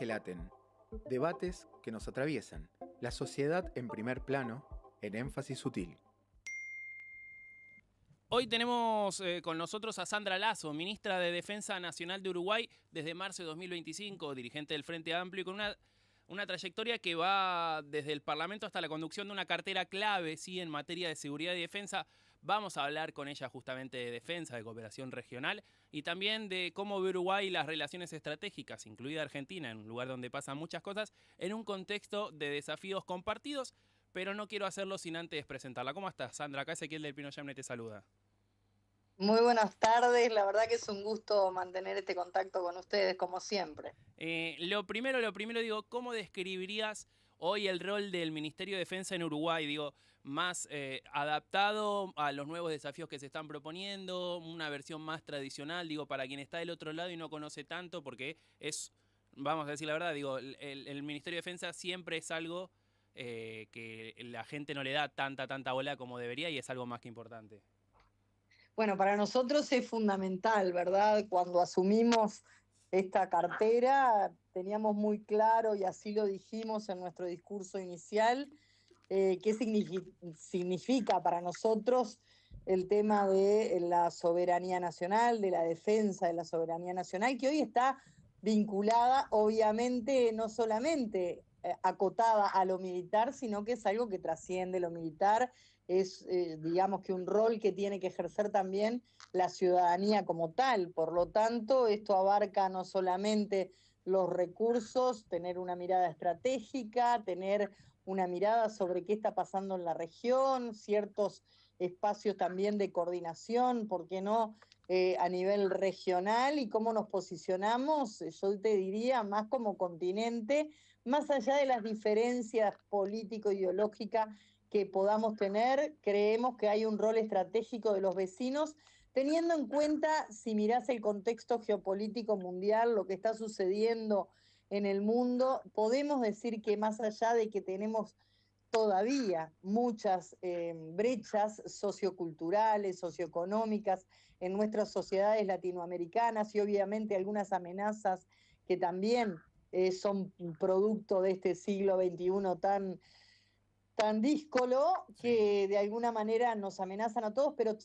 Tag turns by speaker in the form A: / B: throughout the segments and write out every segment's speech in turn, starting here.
A: que laten, debates que nos atraviesan, la sociedad en primer plano, en énfasis sutil.
B: Hoy tenemos con nosotros a Sandra Lasso, ministra de Defensa Nacional de Uruguay desde marzo de 2025, dirigente del Frente Amplio, y con una trayectoria que va desde el Parlamento hasta la conducción de una cartera clave, sí, en materia de seguridad y defensa. Vamos a hablar con ella justamente de defensa, de cooperación regional y también de cómo ve Uruguay las relaciones estratégicas, incluida Argentina, en un lugar donde pasan muchas cosas, en un contexto de desafíos compartidos, pero no quiero hacerlo sin antes presentarla. ¿Cómo estás, Sandra? Acá Ezequiel del Pino Yamne te saluda.
C: Muy buenas tardes, la verdad que es un gusto mantener este contacto con ustedes como siempre.
B: Lo primero, digo, ¿cómo describirías hoy el rol del Ministerio de Defensa en Uruguay? Digo, más adaptado a los nuevos desafíos que se están proponiendo, una versión más tradicional, digo, para quien está del otro lado y no conoce tanto, porque es, vamos a decir la verdad, digo, el Ministerio de Defensa siempre es algo que la gente no le da tanta bola como debería y es algo más que importante.
C: Bueno, para nosotros es fundamental, ¿verdad? Cuando asumimos esta cartera, teníamos muy claro, y así lo dijimos en nuestro discurso inicial, qué significa para nosotros el tema de la soberanía nacional, de la defensa de la soberanía nacional, que hoy está vinculada, obviamente, no solamente acotada a lo militar, sino que es algo que trasciende lo militar, es, digamos que un rol que tiene que ejercer también la ciudadanía como tal. Por lo tanto, esto abarca no solamente los recursos, tener una mirada estratégica, tener una mirada sobre qué está pasando en la región, ciertos espacios también de coordinación, ¿por qué no? A nivel regional y cómo nos posicionamos, yo te diría, más como continente, más allá de las diferencias político-ideológicas que podamos tener, creemos que hay un rol estratégico de los vecinos, teniendo en cuenta, si mirás el contexto geopolítico mundial, lo que está sucediendo en el mundo, podemos decir que más allá de que tenemos todavía muchas brechas socioculturales, socioeconómicas en nuestras sociedades latinoamericanas y obviamente algunas amenazas que también son producto de este siglo XXI tan díscolo que de alguna manera nos amenazan a todos, pero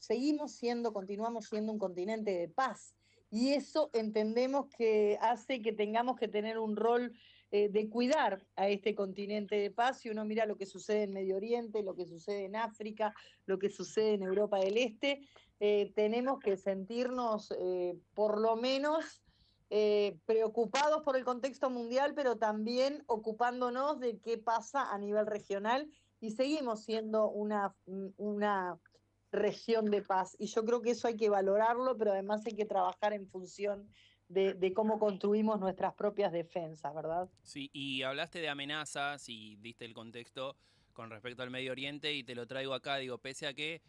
C: continuamos siendo un continente de paz. Y eso entendemos que hace que tengamos que tener un rol de cuidar a este continente de paz. Si uno mira lo que sucede en Medio Oriente, lo que sucede en África, lo que sucede en Europa del Este, tenemos que sentirnos por lo menos preocupados por el contexto mundial, pero también ocupándonos de qué pasa a nivel regional y seguimos siendo una región de paz. Y yo creo que eso hay que valorarlo, pero además hay que trabajar en función de cómo construimos nuestras propias defensas, ¿verdad?
B: Sí, y hablaste de amenazas y diste el contexto con respecto al Medio Oriente y te lo traigo acá, digo, pese a que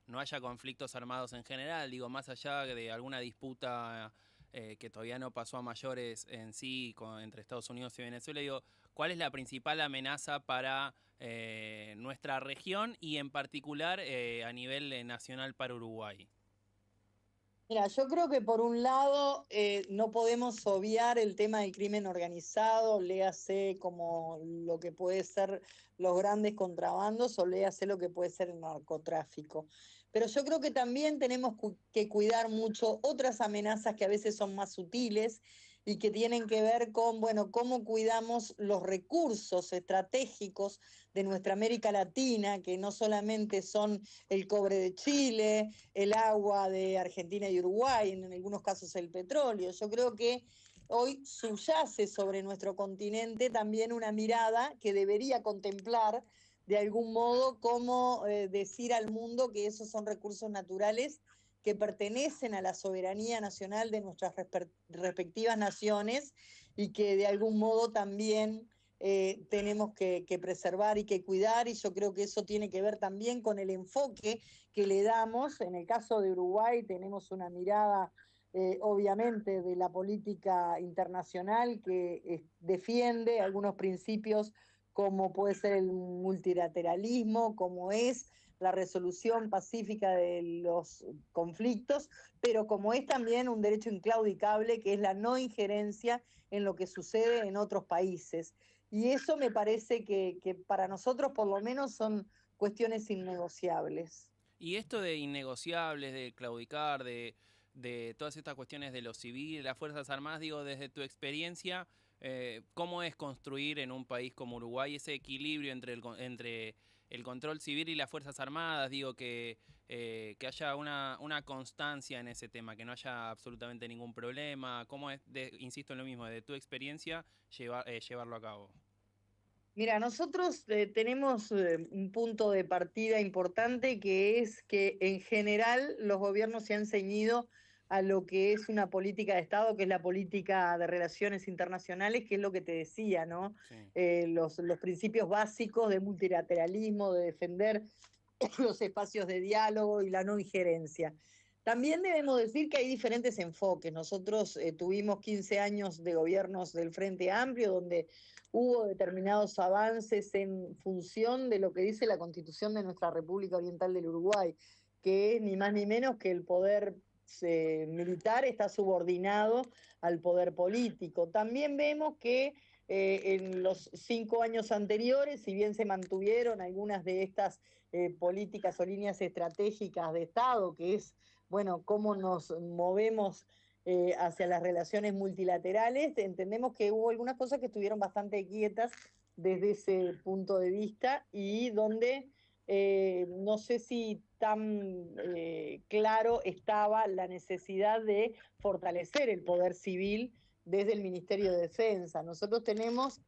B: no haya conflictos armados en general, digo, más allá de alguna disputa que todavía no pasó a mayores en sí entre Estados Unidos y Venezuela, digo, ¿cuál es la principal amenaza para nuestra región y en particular a nivel nacional para Uruguay?
C: Mira, yo creo que por un lado no podemos obviar el tema del crimen organizado, léase como lo que puede ser los grandes contrabandos o léase lo que puede ser el narcotráfico. Pero yo creo que también tenemos que cuidar mucho otras amenazas que a veces son más sutiles y que tienen que ver con, bueno, cómo cuidamos los recursos estratégicos de nuestra América Latina, que no solamente son el cobre de Chile, el agua de Argentina y Uruguay, en algunos casos el petróleo. Yo creo que hoy subyace sobre nuestro continente también una mirada que debería contemplar de algún modo cómo decir al mundo que esos son recursos naturales que pertenecen a la soberanía nacional de nuestras respectivas naciones y que de algún modo también tenemos que preservar y que cuidar, y yo creo que eso tiene que ver también con el enfoque que le damos. En el caso de Uruguay tenemos una mirada obviamente de la política internacional que defiende algunos principios como puede ser el multilateralismo, como es la resolución pacífica de los conflictos, pero como es también un derecho inclaudicable, que es la no injerencia en lo que sucede en otros países. Y eso me parece que para nosotros por lo menos son cuestiones innegociables.
B: Y esto de innegociables, de claudicar, de todas estas cuestiones de lo civil, las Fuerzas Armadas, digo, desde tu experiencia, ¿cómo es construir en un país como Uruguay ese equilibrio entre el control civil y las Fuerzas Armadas? Digo, que haya una constancia en ese tema, que no haya absolutamente ningún problema. ¿Cómo es, insisto en lo mismo, de tu experiencia, llevarlo a cabo?
C: Mira, nosotros tenemos un punto de partida importante que es que en general los gobiernos se han ceñido a lo que es una política de Estado, que es la política de relaciones internacionales, que es lo que te decía, ¿no?
B: Sí.
C: Los principios básicos de multilateralismo, de defender los espacios de diálogo y la no injerencia. También debemos decir que hay diferentes enfoques. Nosotros tuvimos 15 años de gobiernos del Frente Amplio, donde hubo determinados avances en función de lo que dice la Constitución de nuestra República Oriental del Uruguay, que es ni más ni menos que el poder militar está subordinado al poder político. También vemos que en los 5 años anteriores, si bien se mantuvieron algunas de estas políticas o líneas estratégicas de Estado, que es, bueno, cómo nos movemos hacia las relaciones multilaterales, entendemos que hubo algunas cosas que estuvieron bastante quietas desde ese punto de vista y donde no sé si tan claro estaba la necesidad de fortalecer el poder civil desde el Ministerio de Defensa. Nosotros tenemos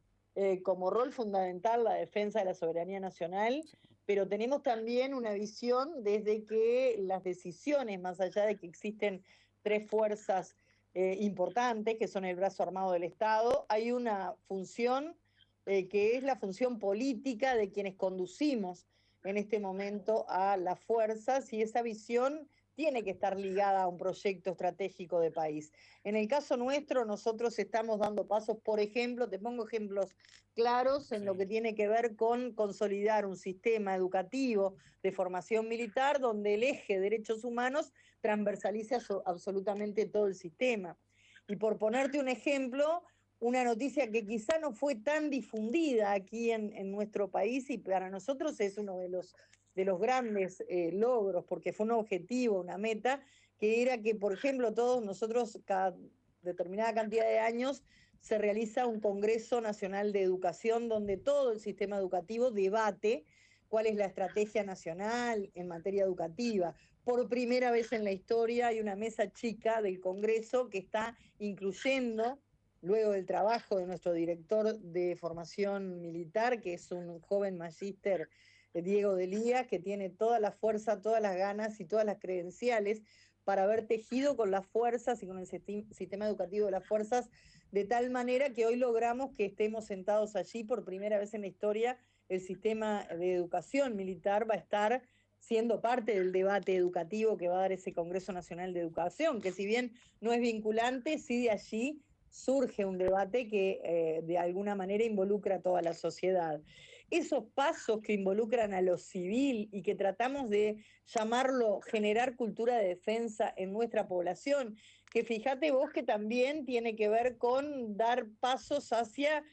C: como rol fundamental la defensa de la soberanía nacional, pero tenemos también una visión desde que las decisiones, más allá de que existen 3 fuerzas importantes, que son el brazo armado del Estado, hay una función que es la función política de quienes conducimos en este momento a las fuerzas, y esa visión tiene que estar ligada a un proyecto estratégico de país. En el caso nuestro, nosotros estamos dando pasos, por ejemplo, te pongo ejemplos claros en lo que tiene que ver con consolidar un sistema educativo de formación militar donde el eje derechos humanos transversalice absolutamente todo el sistema. Y por ponerte un ejemplo, una noticia que quizá no fue tan difundida aquí en nuestro país y para nosotros es uno de los grandes logros, porque fue un objetivo, una meta, que era que, por ejemplo, todos nosotros, cada determinada cantidad de años, se realiza un Congreso Nacional de Educación donde todo el sistema educativo debate cuál es la estrategia nacional en materia educativa. Por primera vez en la historia hay una mesa chica del Congreso que está incluyendo, luego del trabajo de nuestro director de formación militar, que es un joven magíster, Diego Delía, que tiene toda la fuerza, todas las ganas y todas las credenciales para haber tejido con las fuerzas y con el sistema educativo de las fuerzas, de tal manera que hoy logramos que estemos sentados allí por primera vez en la historia. El sistema de educación militar va a estar siendo parte del debate educativo que va a dar ese Congreso Nacional de Educación, que si bien no es vinculante, sí de allí surge un debate que de alguna manera involucra a toda la sociedad. Esos pasos que involucran a lo civil y que tratamos de llamarlo generar cultura de defensa en nuestra población, que fíjate vos que también tiene que ver con dar pasos hacia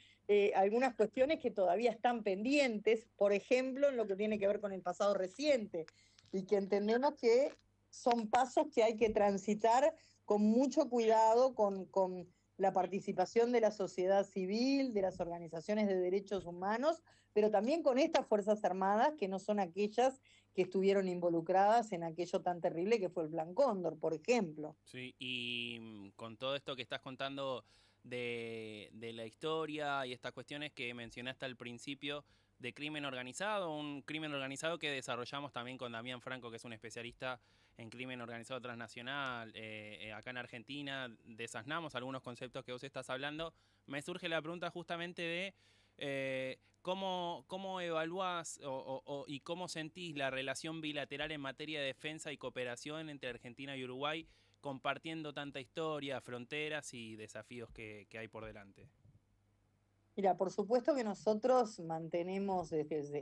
C: algunas cuestiones que todavía están pendientes, por ejemplo, en lo que tiene que ver con el pasado reciente, y que entendemos que son pasos que hay que transitar con mucho cuidado, con la participación de la sociedad civil, de las organizaciones de derechos humanos, pero también con estas Fuerzas Armadas, que no son aquellas que estuvieron involucradas en aquello tan terrible que fue el Plan Cóndor, por ejemplo.
B: Sí, y con todo esto que estás contando de la historia y estas cuestiones que mencionaste al principio de crimen organizado, un crimen organizado que desarrollamos también con Damián Franco, que es un especialista en crimen organizado transnacional, acá en Argentina, desasnamos algunos conceptos que vos estás hablando. Me surge la pregunta justamente de cómo evaluás y cómo sentís la relación bilateral en materia de defensa y cooperación entre Argentina y Uruguay, compartiendo tanta historia, fronteras y desafíos que hay por delante.
C: Mira, por supuesto que nosotros mantenemos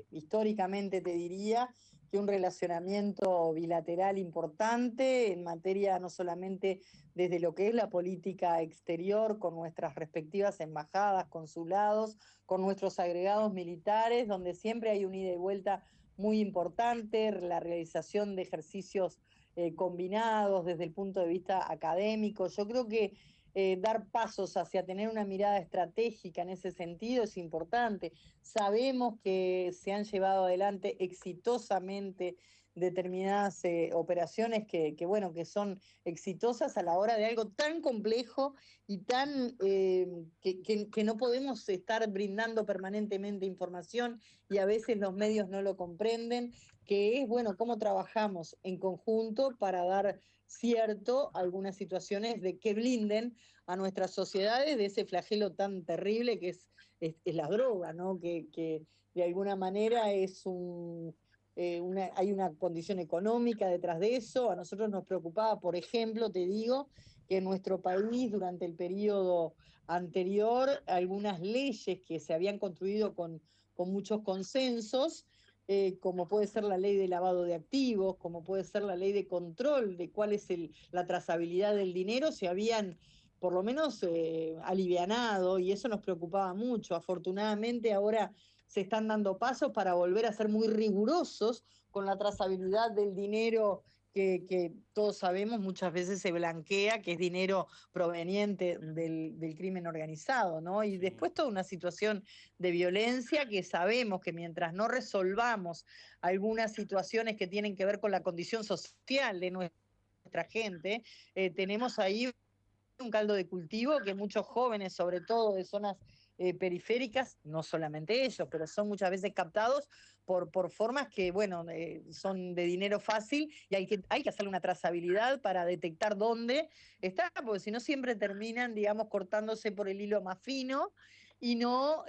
C: históricamente, te diría, que un relacionamiento bilateral importante en materia no solamente desde lo que es la política exterior, con nuestras respectivas embajadas, consulados, con nuestros agregados militares, donde siempre hay un ida y vuelta muy importante, la realización de ejercicios combinados desde el punto de vista académico. Yo creo que dar pasos hacia tener una mirada estratégica en ese sentido es importante. Sabemos que se han llevado adelante exitosamente determinadas operaciones bueno, que son exitosas a la hora de algo tan complejo y tan que no podemos estar brindando permanentemente información y a veces los medios no lo comprenden, que es, bueno, cómo trabajamos en conjunto para dar cierto algunas situaciones de que blinden a nuestras sociedades de ese flagelo tan terrible que es la droga, ¿no? Que de alguna manera es hay una condición económica detrás de eso. A nosotros nos preocupaba, por ejemplo, te digo, que en nuestro país durante el periodo anterior algunas leyes que se habían construido con muchos consensos, como puede ser la ley de lavado de activos, como puede ser la ley de control de cuál es la trazabilidad del dinero, se habían por lo menos alivianado, y eso nos preocupaba mucho. Afortunadamente ahora se están dando pasos para volver a ser muy rigurosos con la trazabilidad del dinero que todos sabemos muchas veces se blanquea, que es dinero proveniente del crimen organizado, ¿no? Y
B: Sí.
C: después toda una situación de violencia que sabemos que mientras no resolvamos algunas situaciones que tienen que ver con la condición social de nuestra gente, tenemos ahí un caldo de cultivo que muchos jóvenes, sobre todo de zonas periféricas, no solamente ellos, pero son muchas veces captados por formas que, bueno, son de dinero fácil y hay que hacerle una trazabilidad para detectar dónde está, porque si no siempre terminan, digamos, cortándose por el hilo más fino y no,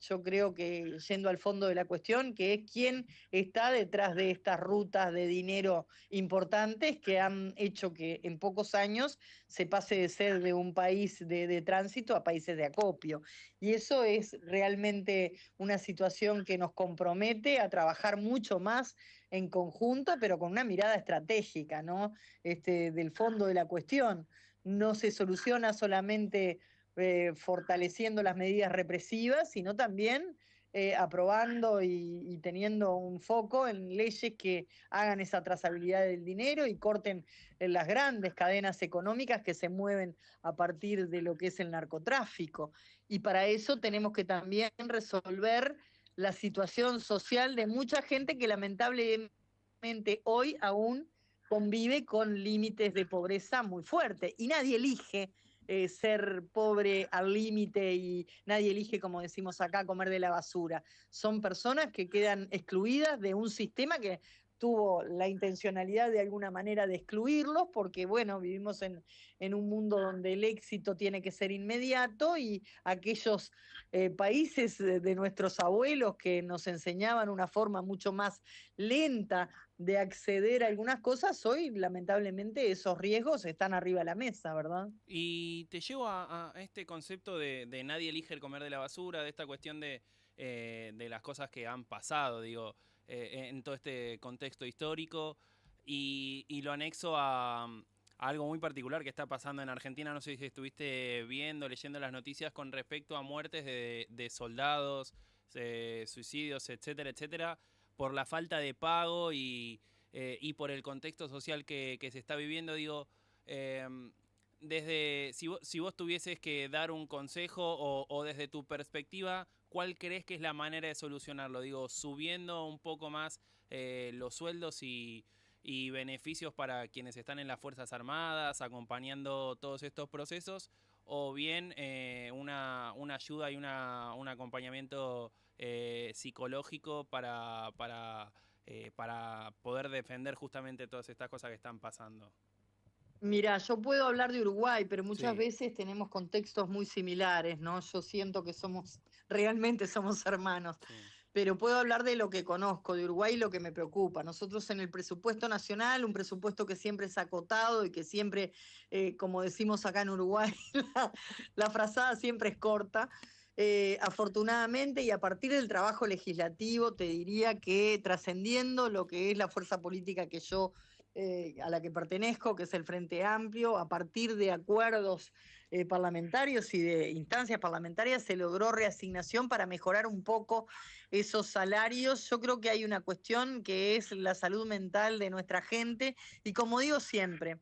C: yo creo que yendo al fondo de la cuestión, que es quién está detrás de estas rutas de dinero importantes que han hecho que en pocos años se pase de ser de un país de tránsito a países de acopio. Y eso es realmente una situación que nos compromete a trabajar mucho más en conjunto, pero con una mirada estratégica, ¿no? Del fondo de la cuestión. No se soluciona solamente fortaleciendo las medidas represivas, sino también aprobando y teniendo un foco en leyes que hagan esa trazabilidad del dinero y corten las grandes cadenas económicas que se mueven a partir de lo que es el narcotráfico. Y para eso tenemos que también resolver la situación social de mucha gente que lamentablemente hoy aún convive con límites de pobreza muy fuertes. Y nadie elige ser pobre al límite y nadie elige, como decimos acá, comer de la basura. Son personas que quedan excluidas de un sistema que tuvo la intencionalidad de alguna manera de excluirlos, porque bueno, vivimos en un mundo donde el éxito tiene que ser inmediato y aquellos países de nuestros abuelos que nos enseñaban una forma mucho más lenta de acceder a algunas cosas, hoy lamentablemente esos riesgos están arriba de la mesa, ¿verdad?
B: Y te llevo a este concepto de nadie elige el comer de la basura, de esta cuestión de las cosas que han pasado, digo, en todo este contexto histórico, y lo anexo a algo muy particular que está pasando en Argentina. No sé si estuviste viendo, leyendo las noticias con respecto a muertes de soldados, suicidios, etcétera, etcétera, por la falta de pago y por el contexto social que se está viviendo, digo. Desde si vos tuvieses que dar un consejo o desde tu perspectiva, ¿cuál crees que es la manera de solucionarlo? Digo, subiendo un poco más los sueldos y beneficios para quienes están en las Fuerzas Armadas, acompañando todos estos procesos, o bien una ayuda y un acompañamiento psicológico para poder defender justamente todas estas cosas que están pasando.
C: Mira, yo puedo hablar de Uruguay, pero muchas
B: Sí.
C: veces tenemos contextos muy similares, ¿no? Yo siento que realmente somos hermanos,
B: Sí.
C: pero puedo hablar de lo que conozco de Uruguay y lo que me preocupa. Nosotros en el presupuesto nacional, un presupuesto que siempre es acotado y que siempre, como decimos acá en Uruguay, la frazada siempre es corta. afortunadamente, y a partir del trabajo legislativo, te diría que trascendiendo lo que es la fuerza política que yo a la que pertenezco, que es el Frente Amplio, a partir de acuerdos parlamentarios y de instancias parlamentarias se logró reasignación para mejorar un poco esos salarios. Yo creo que hay una cuestión que es la salud mental de nuestra gente y como digo siempre,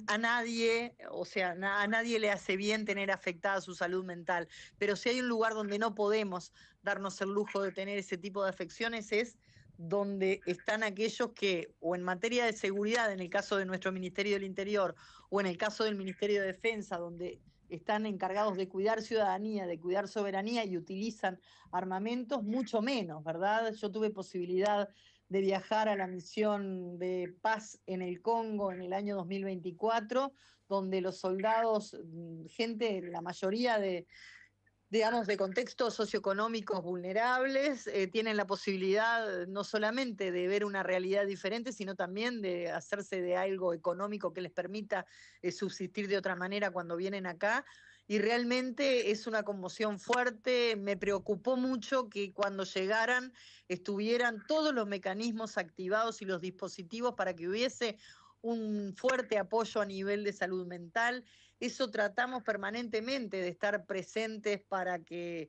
C: a nadie, o sea, a nadie le hace bien tener afectada su salud mental, pero si hay un lugar donde no podemos darnos el lujo de tener ese tipo de afecciones es donde están aquellos que, o en materia de seguridad, en el caso de nuestro Ministerio del Interior, o en el caso del Ministerio de Defensa, donde están encargados de cuidar ciudadanía, de cuidar soberanía y utilizan armamentos, mucho menos, ¿verdad? Yo tuve posibilidad de viajar a la misión de paz en el Congo en el año 2024, donde los soldados, gente, la mayoría de, digamos, de contextos socioeconómicos vulnerables, tienen la posibilidad no solamente de ver una realidad diferente, sino también de hacerse de algo económico que les permita subsistir de otra manera cuando vienen acá. Y realmente es una conmoción fuerte. Me preocupó mucho que cuando llegaran estuvieran todos los mecanismos activados y los dispositivos para que hubiese un fuerte apoyo a nivel de salud mental. Eso tratamos permanentemente de estar presentes para que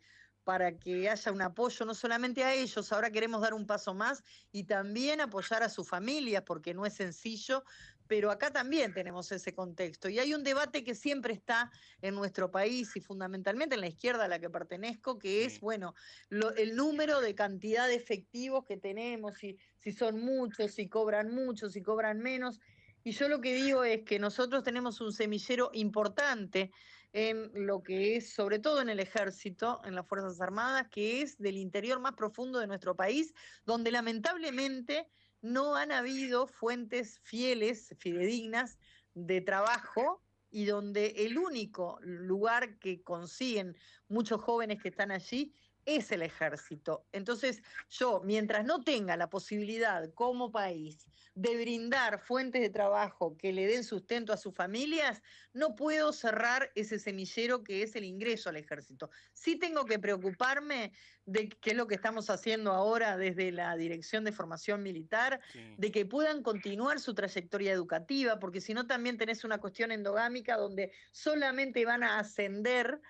C: haya un apoyo no solamente a ellos, ahora queremos dar un paso más y también apoyar a sus familias, porque no es sencillo, pero acá también tenemos ese contexto. Y hay un debate que siempre está en nuestro país y fundamentalmente en la izquierda a la que pertenezco, que es, bueno, el número de cantidad de efectivos que tenemos, si son muchos, si cobran mucho, si cobran menos. Y yo lo que digo es que nosotros tenemos un semillero importante en lo que es, sobre todo en el ejército, en las Fuerzas Armadas, que es del interior más profundo de nuestro país, donde lamentablemente no han habido fuentes fieles, fidedignas de trabajo y donde el único lugar que consiguen muchos jóvenes que están allí es el ejército. Entonces, yo, mientras no tenga la posibilidad como país de brindar fuentes de trabajo que le den sustento a sus familias, no puedo cerrar ese semillero que es el ingreso al ejército. Sí tengo que preocuparme de qué es lo que estamos haciendo ahora desde la Dirección de Formación Militar, de que puedan continuar su trayectoria educativa, porque si no también tenés una cuestión endogámica donde solamente van a ascender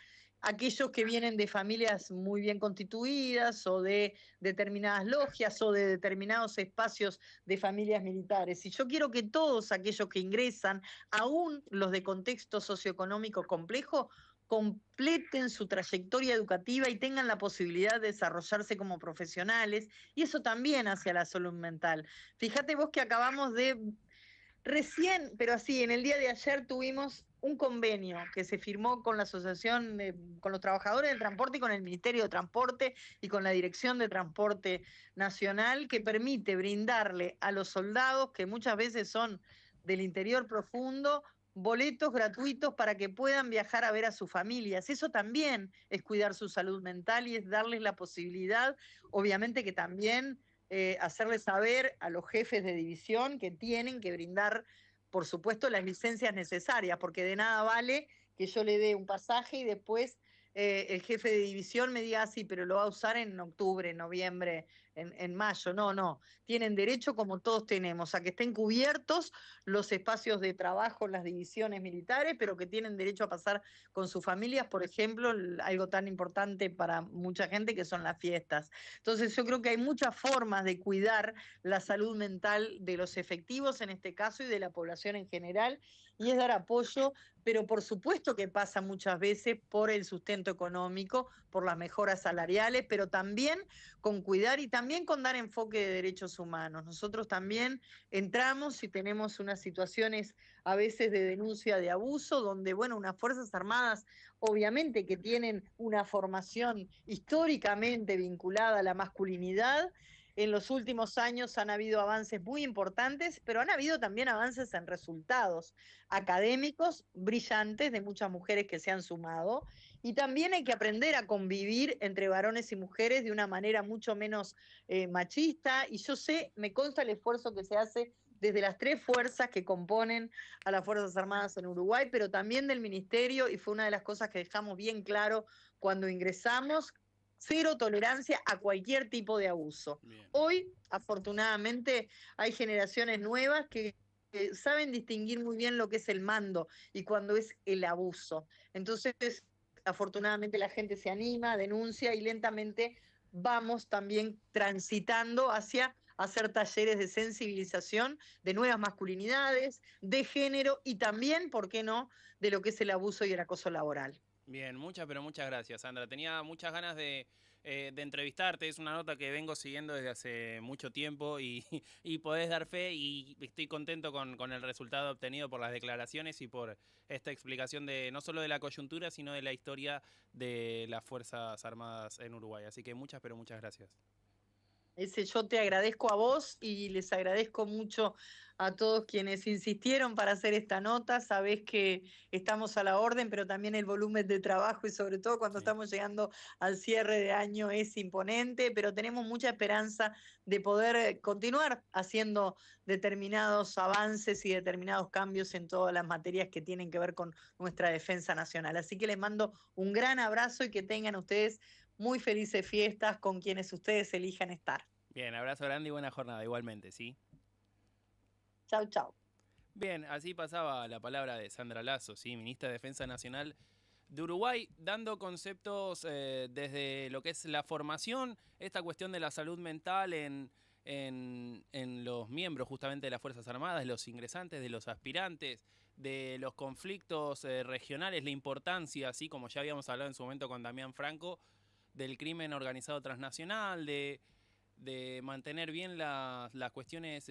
C: aquellos que vienen de familias muy bien constituidas o de determinadas logias o de determinados espacios de familias militares. Y yo quiero que todos aquellos que ingresan, aún los de contexto socioeconómico complejo, completen su trayectoria educativa y tengan la posibilidad de desarrollarse como profesionales, y eso también hacia la salud mental. Fíjate vos que acabamos de recién, pero así, en el día de ayer tuvimos un convenio que se firmó con la asociación, con los trabajadores del transporte y con el Ministerio de Transporte y con la Dirección de Transporte Nacional, que permite brindarle a los soldados, que muchas veces son del interior profundo, boletos gratuitos para que puedan viajar a ver a sus familias. Eso también es cuidar su salud mental y es darles la posibilidad, obviamente que también hacerles saber a los jefes de división que tienen que brindar, por supuesto, las licencias necesarias, porque de nada vale que yo le dé un pasaje y después el jefe de división me diga, sí, pero lo va a usar en octubre, noviembre, en mayo. No, no. Tienen derecho, como todos tenemos, a que estén cubiertos los espacios de trabajo en las divisiones militares, pero que tienen derecho a pasar con sus familias, por ejemplo, algo tan importante para mucha gente que son las fiestas. Entonces yo creo que hay muchas formas de cuidar la salud mental de los efectivos en este caso y de la población en general, y es dar apoyo, pero por supuesto que pasa muchas veces por el sustento económico, por las mejoras salariales, pero también con cuidar y también con dar enfoque de derechos humanos. Nosotros también entramos y tenemos unas situaciones a veces de denuncia de abuso, donde, bueno, unas Fuerzas Armadas obviamente que tienen una formación históricamente vinculada a la masculinidad. En los últimos años han habido avances muy importantes, pero han habido también avances en resultados académicos brillantes de muchas mujeres que se han sumado. Y también hay que aprender a convivir entre varones y mujeres de una manera mucho menos machista. Y yo sé, me consta el esfuerzo que se hace desde las 3 fuerzas que componen a las Fuerzas Armadas en Uruguay, pero también del Ministerio, y fue una de las cosas que dejamos bien claro cuando ingresamos: cero tolerancia a cualquier tipo de abuso.
B: Bien.
C: Hoy, afortunadamente, hay generaciones nuevas que saben distinguir muy bien lo que es el mando y cuando es el abuso. Entonces, afortunadamente la gente se anima, denuncia y lentamente vamos también transitando hacia hacer talleres de sensibilización de nuevas masculinidades, de género y también, ¿por qué no?, de lo que es el abuso y el acoso laboral.
B: Bien, pero muchas gracias, Sandra. Tenía muchas ganas de entrevistarte. Es una nota que vengo siguiendo desde hace mucho tiempo y podés dar fe y estoy contento con el resultado obtenido por las declaraciones y por esta explicación de no solo de la coyuntura, sino de la historia de las Fuerzas Armadas en Uruguay. Así que pero muchas gracias.
C: Yo te agradezco a vos y les agradezco mucho a todos quienes insistieron para hacer esta nota. Sabés que estamos a la orden, pero también el volumen de trabajo y sobre todo cuando
B: Sí.
C: estamos llegando al cierre de año es imponente, pero tenemos mucha esperanza de poder continuar haciendo determinados avances y determinados cambios en todas las materias que tienen que ver con nuestra defensa nacional. Así que les mando un gran abrazo y que tengan ustedes muy felices fiestas con quienes ustedes elijan estar.
B: Bien, abrazo grande y buena jornada igualmente, ¿sí?
C: Chau, chau.
B: Bien, así pasaba la palabra de Sandra Lasso, ¿sí? Ministra de Defensa Nacional de Uruguay, dando conceptos desde lo que es la formación, esta cuestión de la salud mental en los miembros justamente de las Fuerzas Armadas, de los ingresantes, de los aspirantes, de los conflictos regionales, la importancia, así como ya habíamos hablado en su momento con Damián Franco, del crimen organizado transnacional, de mantener bien las cuestiones